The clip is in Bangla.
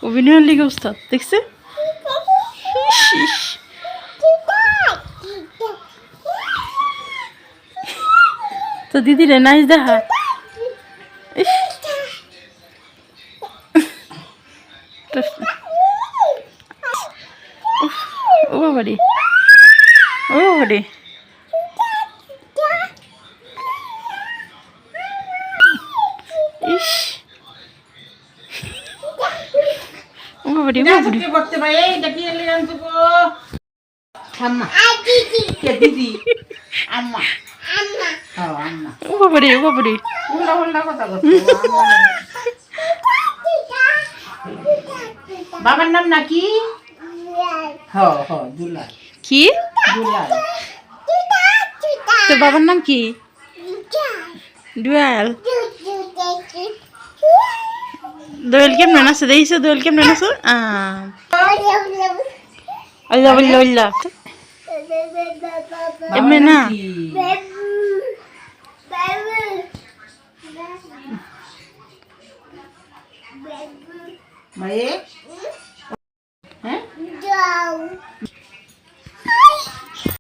অভিনয়ের লিগে উস্তাদ দেখছে। তো দিদি রে নাইস দেখা। ও বাবারে, ও বাবারে, ইস ও বাবারে, ও বাবারে। করতে ভাই এইটা কি এলে আনছো গো আম্মা কে দিদি আম্মা আম্মা ও আম্মা ও বাবারে, ও বাবারে। উল্লা উল্লা কথা করছো বাবার নাম নাকি? হ হ দুলাল। কি দুলাল। তোর বাবার নাম কি? ডুয়াল। দোয়েল কেমন আছে দেখিস? দোয়েল কেমন আছে? আল্লাহ আল্লাহ আল্লাহ এমনি না। মায়ে হ্যাঁ